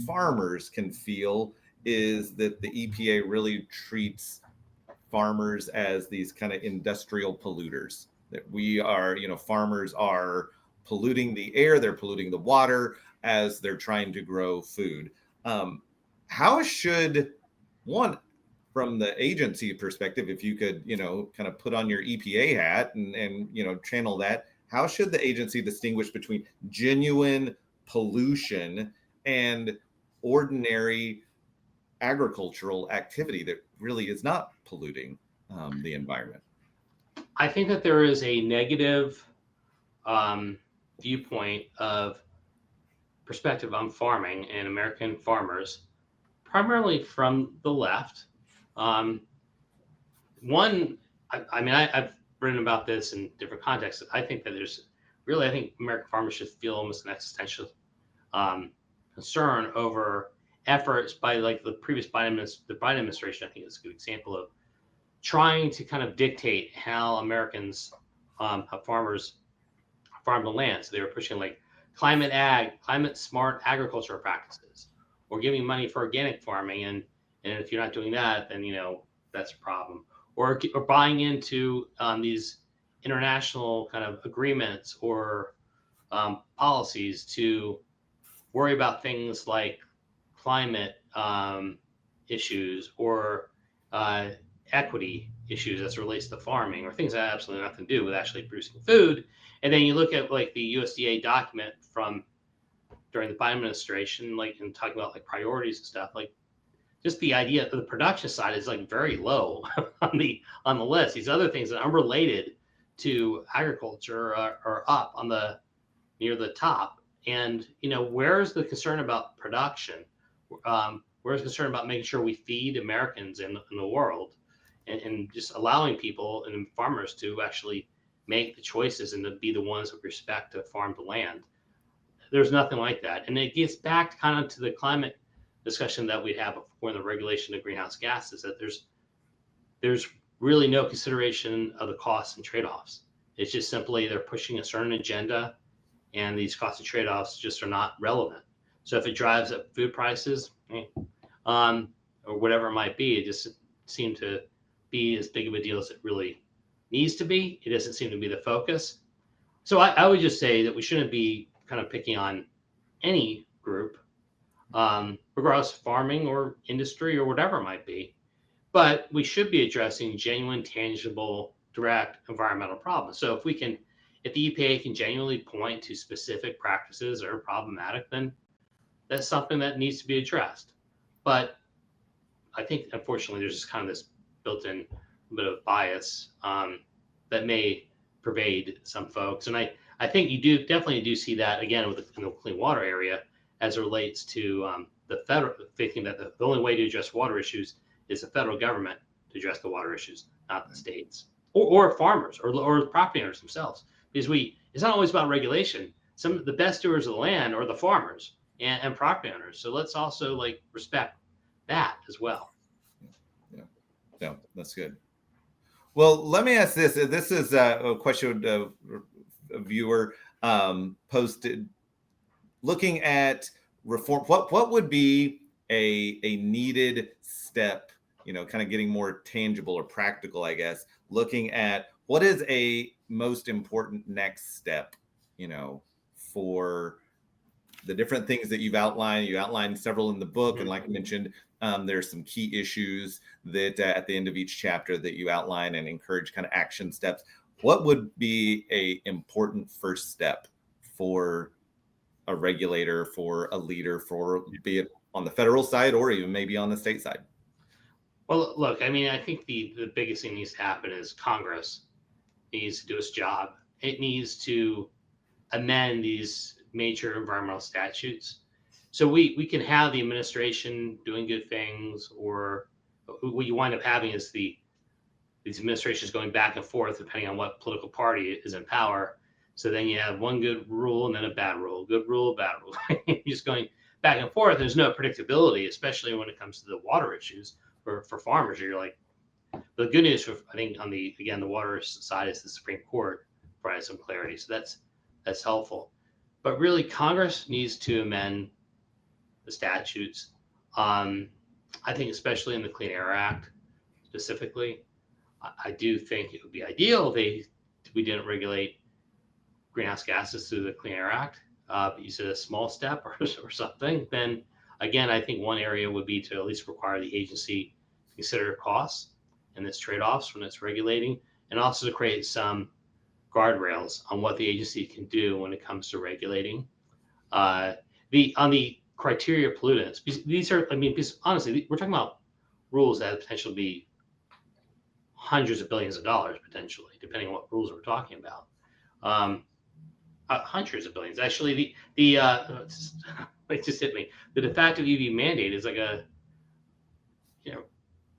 farmers can feel is that the EPA really treats farmers as these kind of industrial polluters, that we are, farmers are polluting the air, they're polluting the water as they're trying to grow food. How should one, from the agency perspective, if you could, kind of put on your EPA hat and channel that, how should the agency distinguish between genuine pollution and ordinary agricultural activity that really is not polluting the environment? I think that there is a negative viewpoint of perspective on farming and American farmers, primarily from the left. Um, one, I've written about this in different contexts. I think that I think American farmers should feel almost an existential um, concern over efforts by like the the Biden administration. I think is a good example of trying to kind of dictate how Americans, how farmers farm the land. So they were pushing like climate smart agricultural practices, or giving money for organic farming. And if you're not doing that, then that's a problem. Or buying into these international kind of agreements or policies to worry about things like climate issues or uh, equity issues as it relates to farming, or things that have absolutely nothing to do with actually producing food. And then you look at like the USDA document from during the Biden administration, like, and talking about like priorities and stuff, like just the idea that the production side is like very low on the list. These other things that are unrelated to agriculture are up on the near the top. And where's the concern about production? Where's the concern about making sure we feed Americans in the world, and just allowing people and farmers to actually make the choices and to be the ones with respect to farm the land? There's nothing like that. And it gets back kind of to the climate discussion that we have before, the regulation of greenhouse gases, that there's really no consideration of the costs and trade-offs. It's just simply they're pushing a certain agenda, and these costs and trade-offs just are not relevant. So if it drives up food prices, or whatever it might be, it just seemed to be as big of a deal as it really needs to be. It doesn't seem to be the focus. So I would just say that we shouldn't be kind of picking on any group, regardless of farming or industry or whatever it might be. But we should be addressing genuine, tangible, direct environmental problems. So if the EPA can genuinely point to specific practices that are problematic, then that's something that needs to be addressed. But I think, unfortunately, there's just kind of this built-in bit of bias that may pervade some folks. And I think you definitely do see that again with in the clean water area as it relates to the federal, thinking that the only way to address water issues is the federal government to address the water issues, not the states or farmers or property owners themselves. Because it's not always about regulation. Some of the best stewards of the land are the farmers and property owners. So let's also like respect that as well. Yeah, that's good. Well, let me ask this. This is a question a viewer posted. Looking at reform, what would be a needed step, kind of getting more tangible or practical, I guess, looking at what is a most important next step, for the different things that you've outlined. You outlined several in the book, and like I mentioned, there's some key issues that at the end of each chapter that you outline and encourage kind of action steps. What would be a important first step for a regulator, for a leader, for be it on the federal side or even maybe on the state side? Well, look, I think the biggest thing needs to happen is Congress needs to do its job. It needs to amend these major environmental statutes. So we can have the administration doing good things, or what you wind up having is these administrations going back and forth depending on what political party is in power. So then you have one good rule and then a bad rule, good rule, bad rule. You're just going back and forth. There's no predictability, especially when it comes to the water issues for farmers. You're like, the good news for, I think, on the water side is the Supreme Court provides some clarity. So that's helpful. But really, Congress needs to amend the statutes. I think, especially in the Clean Air Act specifically, I do think it would be ideal if we didn't regulate greenhouse gases through the Clean Air Act. But you said a small step or something, then again, I think one area would be to at least require the agency to consider costs and its trade-offs when it's regulating, and also to create some guardrails on what the agency can do when it comes to regulating. On the criteria pollutants, these are, because honestly, we're talking about rules that potentially be hundreds of billions of dollars potentially, depending on what rules we're talking about. hundreds of billions. Actually, the it just hit me. The de facto EV mandate is like a, you know,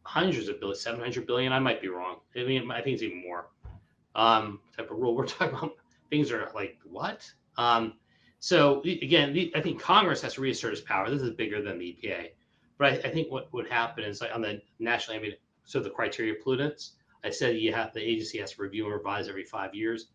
hundreds of billions, 700 billion. I might be wrong. I mean, I think it's even more. Type of rule. We're talking about things are like what? So again, I think Congress has to reassert its power. This is bigger than the EPA, but I think what would happen is like on the national, I mean, so the criteria of pollutants. I said the agency has to review and revise every 5 years.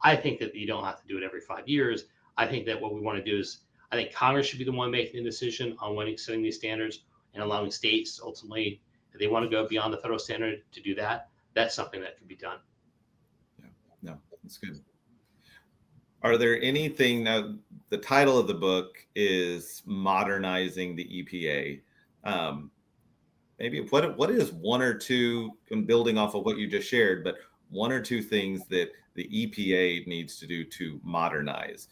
I think that you don't have to do it every 5 years. I think that what we want to do is, I think Congress should be the one making the decision on when setting these standards and allowing states ultimately, if they want to go beyond the federal standard to do that. That's something that could be done. Yeah, no, that's good. Are there anything now? The title of the book is Modernizing the EPA. Maybe what is one or two, and building off of what you just shared, but one or two things that the EPA needs to do to modernize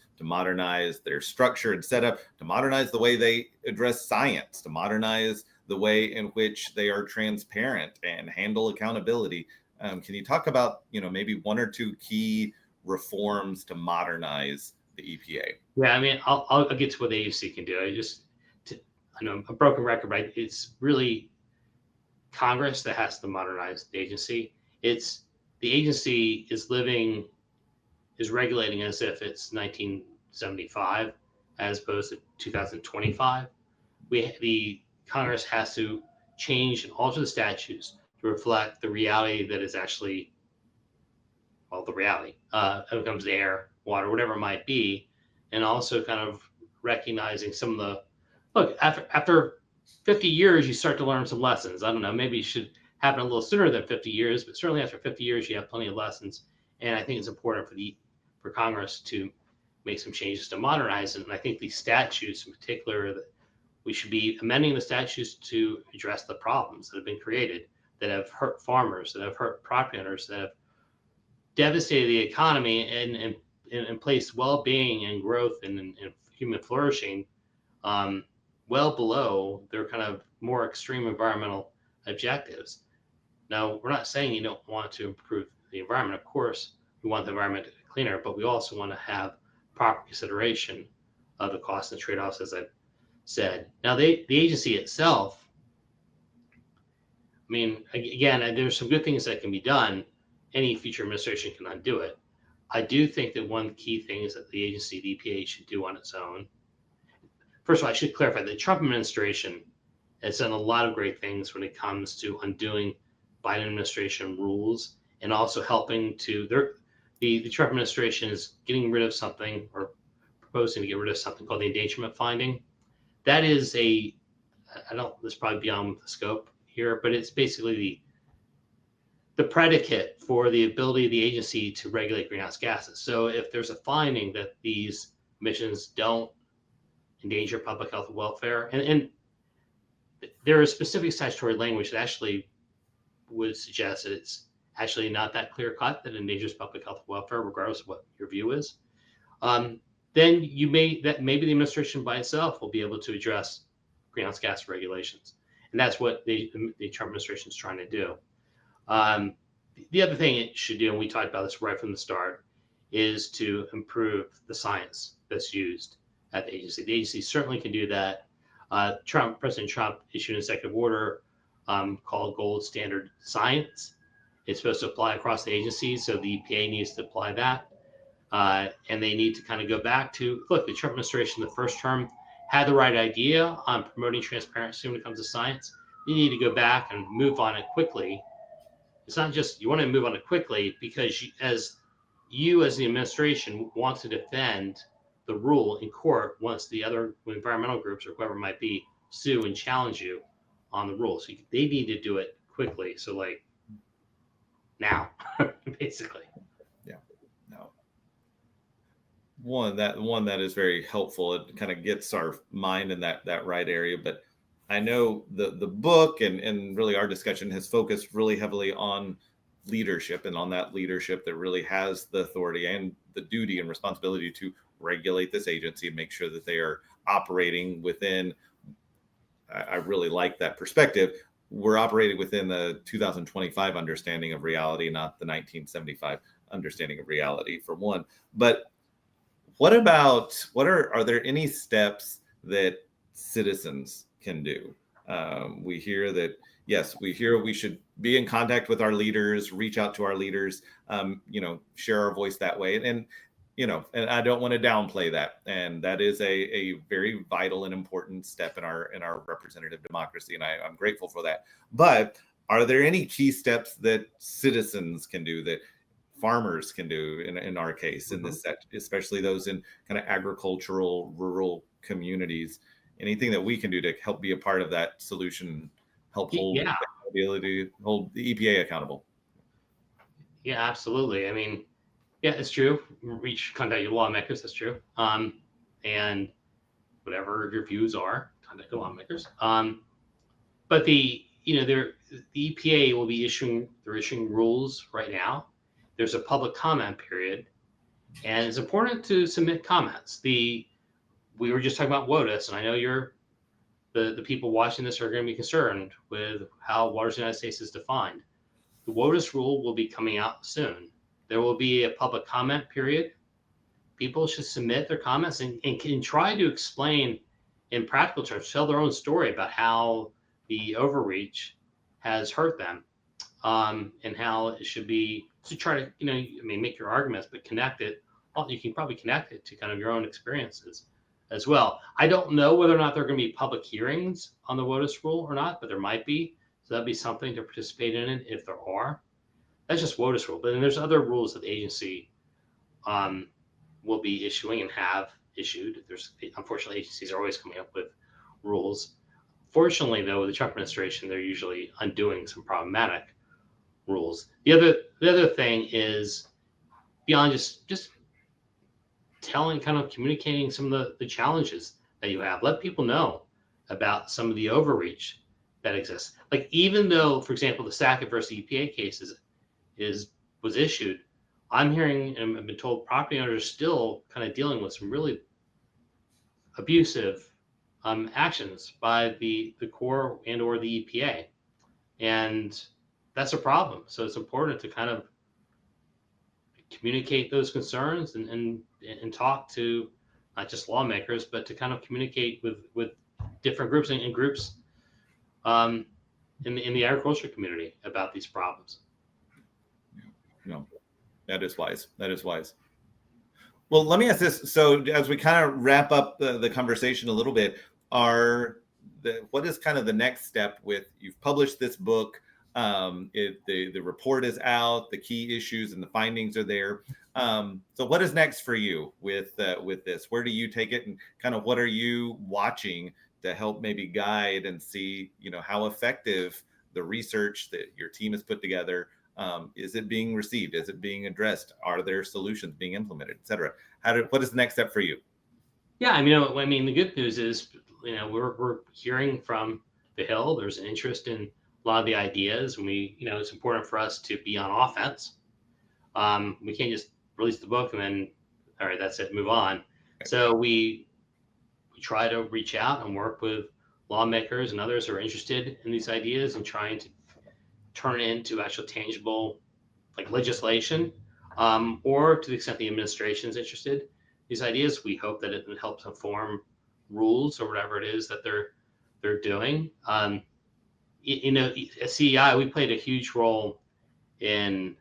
their structure and setup, to modernize the way they address science, to modernize the way in which they are transparent and handle accountability. Can you talk about, maybe one or two key reforms to modernize the EPA? Yeah, I mean, I'll get to what the agency can do. I know I'm a broken record, right? It's really Congress that has to modernize the agency. It's the agency is regulating as if it's 1975 as opposed to 2025. The Congress has to change and alter the statutes to reflect the reality that is actually, well, the reality when it comes to air, water, whatever it might be, and also kind of recognizing some of the look after 50 years, you start to learn some lessons. I don't know, maybe it should happen a little sooner than 50 years, but certainly after 50 years, you have plenty of lessons. And I think it's important for Congress to make some changes to modernize it. And I think these statutes in particular, that we should be amending the statutes to address the problems that have been created, that have hurt farmers, that have hurt property owners, that have devastated the economy and placed well-being and growth and human flourishing well below their kind of more extreme environmental objectives. Now, we're not saying you don't want to improve the environment. Of course, we want the environment to be cleaner, but we also want to have proper consideration of the costs and trade-offs, as I've said. Now, the agency itself, I mean, again, there's some good things that can be done. Any future administration can undo it. I do think that one key thing is that the agency, the EPA, should do on its own. First of all, I should clarify the Trump administration has done a lot of great things when it comes to undoing Biden administration rules and also helping to the Trump administration is getting rid of something or proposing to get rid of something called the endangerment finding. That is this is probably beyond the scope here, but it's basically the predicate for the ability of the agency to regulate greenhouse gases. So if there's a finding that these emissions don't endanger public health and welfare, and there is specific statutory language that actually would suggest that it's actually not that clear cut that endangers public health and welfare, regardless of what your view is. Then maybe the administration by itself will be able to address greenhouse gas regulations, and that's what the Trump administration is trying to do. The other thing it should do, and we talked about this right from the start, is to improve the science that's used at the agency. The agency certainly can do that. President Trump issued an executive order called Gold Standard Science. It's supposed to apply across the agency, so the EPA needs to apply that. And they need to kind of go back to, look, the Trump administration, the first term, had the right idea on promoting transparency when it comes to science. You need to go back and move on it quickly. It's not just you want to move on it quickly because as the administration want to defend the rule in court once the other environmental groups or whoever it might be sue and challenge you on the rule. So they need to do it quickly. So like now, basically. Yeah, no. One that is very helpful. It kind of gets our mind in that right area. But I know the book and really our discussion has focused really heavily on leadership and on that leadership that really has the authority and the duty and responsibility to regulate this agency and make sure that they are operating within. I really like that perspective. We're operating within the 2025 understanding of reality, not the 1975 understanding of reality, for one. But what about are there any steps that citizens can do? We hear that, yes, we hear we should be in contact with our leaders, reach out to our leaders, share our voice that way. And and I don't want to downplay that. And that is a very vital and important step in our representative democracy. And I'm grateful for that. But are there any key steps that citizens can do, that farmers can do in our case, in this set, especially those in kind of agricultural, rural communities? Anything that we can do to help be a part of that solution, help hold hold the EPA accountable? Yeah, absolutely. I mean, yeah, it's true. Reach contact your lawmakers. That's true. And whatever your views are, contact your lawmakers. But the EPA will be issuing rules right now. There's a public comment period, and it's important to submit comments. We were just talking about WOTUS, and I know the people watching this are going to be concerned with how waters in the United States is defined. The WOTUS rule will be coming out soon. There will be a public comment period. People should submit their comments and can try to explain in practical terms, tell their own story about how the overreach has hurt them, and how it should be, to try to, make your arguments, but connect it. You can probably connect it to kind of your own experiences as well. I don't know whether or not there are going to be public hearings on the WOTUS rule or not, but there might be. So that'd be something to participate in it if there are. That's just WOTUS rule. But then there's other rules that the agency will be issuing and have issued. Unfortunately, agencies are always coming up with rules. Fortunately, though, with the Trump administration, they're usually undoing some problematic rules. The other thing is, beyond just telling, kind of communicating some of the challenges that you have. Let people know about some of the overreach that exists. Like, even though, for example, the Sackett versus EPA case was issued, I'm hearing and I've been told property owners are still kind of dealing with some really abusive actions by the Corps and or the EPA, and that's a problem. So it's important to kind of communicate those concerns and talk to not just lawmakers, but to kind of communicate with different groups and groups in the agriculture community about these problems. No, that is wise. That is wise. Well, let me ask this. So as we kind of wrap up the conversation a little bit, what is kind of the next step with, you've published this book, the report is out, the key issues and the findings are there. So what is next for you with this? Where do you take it, and kind of what are you watching to help maybe guide and see, how effective the research that your team has put together, is it being received? Is it being addressed? Are there solutions being implemented, et cetera? What is the next step for you? Yeah, I mean, the good news is, we're hearing from the Hill. There's an interest in a lot of the ideas, and it's important for us to be on offense. We can't just release the book and then, all right, that's it, move on. So we try to reach out and work with lawmakers and others who are interested in these ideas and trying to turn it into actual tangible, like, legislation, or to the extent the administration is interested in these ideas, we hope that it helps inform rules or whatever it is that they're doing. At CEI, we played a huge role in,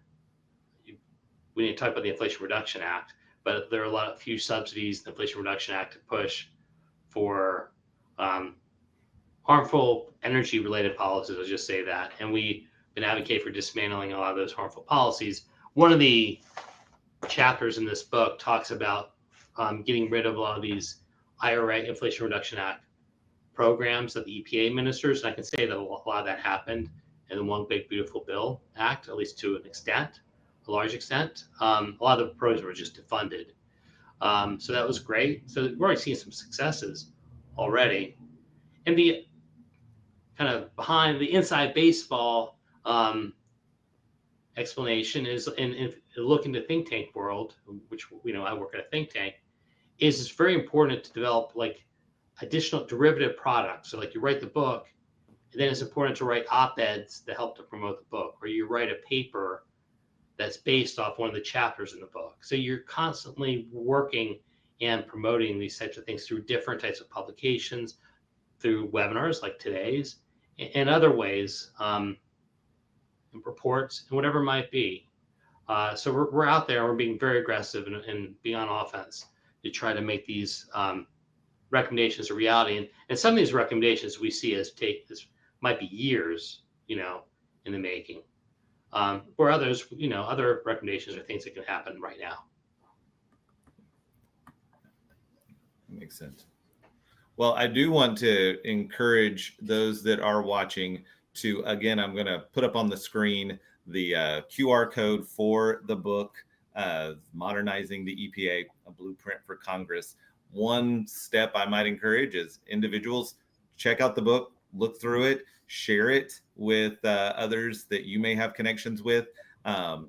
we didn't talk about the Inflation Reduction Act, but there are few subsidies in the Inflation Reduction Act to push for harmful energy related policies. I'll just say that. And we've been advocating for dismantling a lot of those harmful policies. One of the chapters in this book talks about getting rid of a lot of these IRA, Inflation Reduction Act programs that the EPA administers. And I can say that a lot of that happened in the One Big Beautiful Bill Act, at least to an extent, a large extent. A lot of the programs were just defunded. So that was great. So we're already seeing some successes already. And the kind of behind the inside baseball explanation is, in looking to think tank world, which I work at a think tank, is it's very important to develop like additional derivative products. So like you write the book, and then it's important to write op-eds that help to promote the book, or you write a paper that's based off one of the chapters in the book. So you're constantly working and promoting these types of things through different types of publications, through webinars like today's, and other ways, and reports, and whatever it might be. So we're out there, we're being very aggressive and being on offense to try to make these recommendations a reality. And some of these recommendations we see as might be years, in the making. Or others, other recommendations are things that can happen right now. Makes sense. Well, I do want to encourage those that are watching to, again, I'm going to put up on the screen the QR code for the book, Modernizing the EPA, a Blueprint for Congress. One step I might encourage is individuals check out the book, look through it, share it with others that you may have connections with,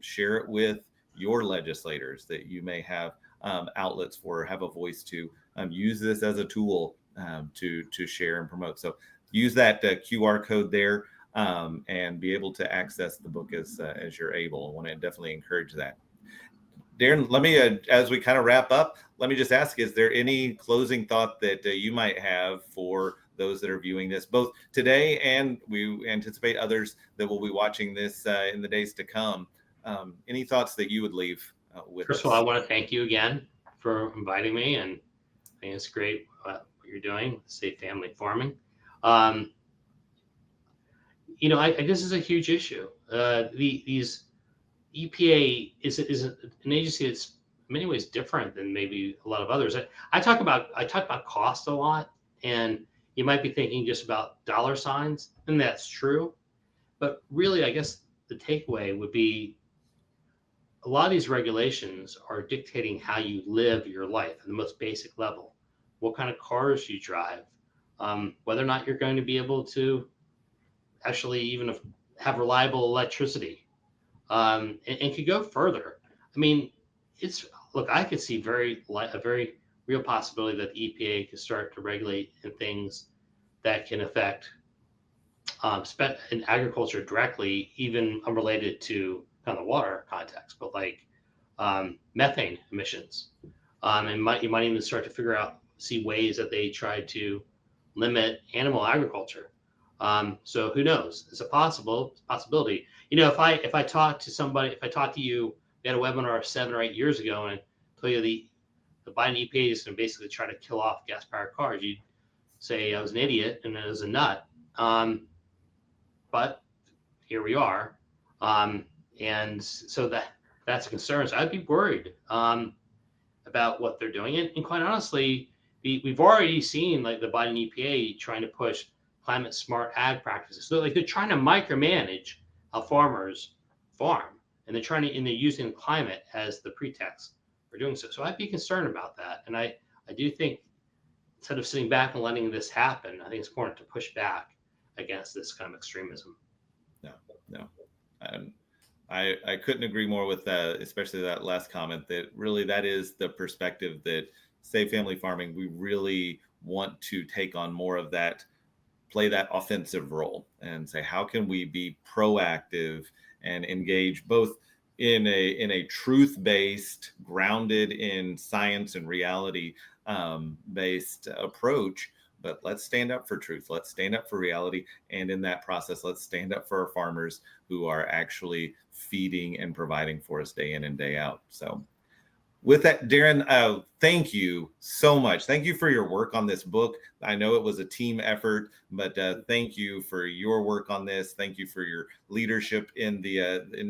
share it with your legislators that you may have outlets for, have a voice to. Use this as a tool to share and promote. So use that QR code there and be able to access the book as you're able. I want to definitely encourage that. Darren, let me, as we kind of wrap up, let me just ask, is there any closing thought that you might have for those that are viewing this, both today and we anticipate others that will be watching this in the days to come? Any thoughts that you would leave with us? First of all, I want to thank you again for inviting me, and I think it's great what you're doing with Safe Family Farming. This is a huge issue. These EPA is an agency that's in many ways different than maybe a lot of others. I talk about cost a lot, and you might be thinking just about dollar signs, and that's true. But really, I guess the takeaway would be a lot of these regulations are dictating how you live your life at the most basic level. What kind of cars you drive, whether or not you're going to be able to actually even have reliable electricity, and could go further. I mean, I could see a very real possibility that the EPA could start to regulate in things that can affect in agriculture directly, even unrelated to kind of the water context, but like methane emissions. And you might even start to see ways that they try to limit animal agriculture. So who knows? It's a possibility. If I talk to you, we had a webinar 7 or 8 years ago, and I tell you the Biden EPA is going to basically try to kill off gas-powered cars, you'd say I was an idiot and I was a nut. But here we are. And so that's a concern. So I'd be worried about what they're doing. And quite honestly, we've already seen like the Biden EPA trying to push climate smart ag practices. So like they're trying to micromanage how farmers farm, and they're using climate as the pretext for doing so. So I'd be concerned about that. And I do think instead of sitting back and letting this happen, I think it's important to push back against this kind of extremism. No. I couldn't agree more with that, especially that last comment, that really that is the perspective that Safe Family Farming, we really want to take on more of that, play that offensive role and say, how can we be proactive and engage both in a truth-based, grounded in science and reality based approach, but let's stand up for truth. Let's stand up for reality. And in that process, let's stand up for our farmers who are actually feeding and providing for us day in and day out. So with that, Darren, thank you so much. Thank you for your work on this book. I know it was a team effort, but thank you for your work on this. Thank you for your leadership in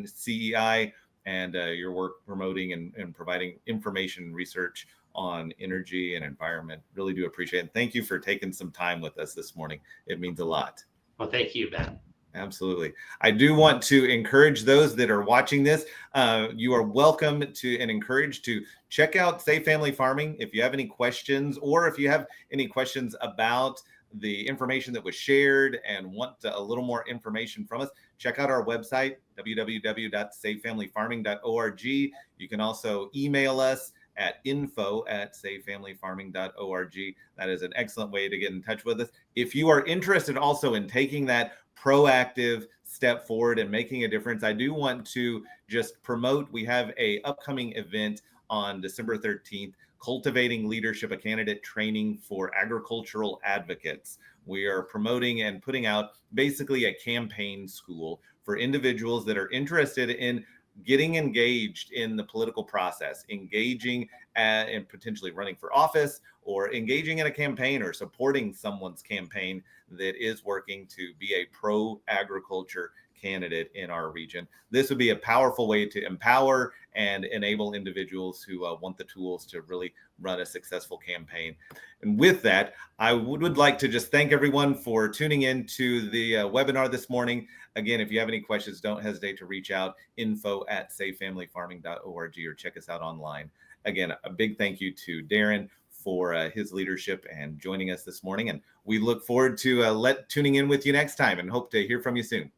CEI and your work promoting and providing information and research on energy and environment. Really do appreciate it. Thank you for taking some time with us this morning. It means a lot. Well, thank you, Ben. Absolutely. I do want to encourage those that are watching this. You are welcome to and encouraged to check out Safe Family Farming. If you have any questions, or if you have any questions about the information that was shared and want a little more information from us, check out our website, www.safefamilyfarming.org. You can also email us at info@safefamilyfarming.org. That is an excellent way to get in touch with us. If you are interested also in taking that proactive step forward and making a difference, I do want to just promote, we have a upcoming event on December 13th, Cultivating Leadership, a Candidate Training for Agricultural Advocates. We are promoting and putting out basically a campaign school for individuals that are interested in getting engaged in the political process, engaging and potentially running for office, or engaging in a campaign or supporting someone's campaign that is working to be a pro-agriculture candidate in our region. This would be a powerful way to empower and enable individuals who want the tools to really run a successful campaign. And with that, I would like to just thank everyone for tuning in to the webinar this morning. Again, if you have any questions, don't hesitate to reach out, info@safefamilyfarming.org, or check us out online. Again, a big thank you to Darren for his leadership and joining us this morning. And we look forward to tuning in with you next time, and hope to hear from you soon.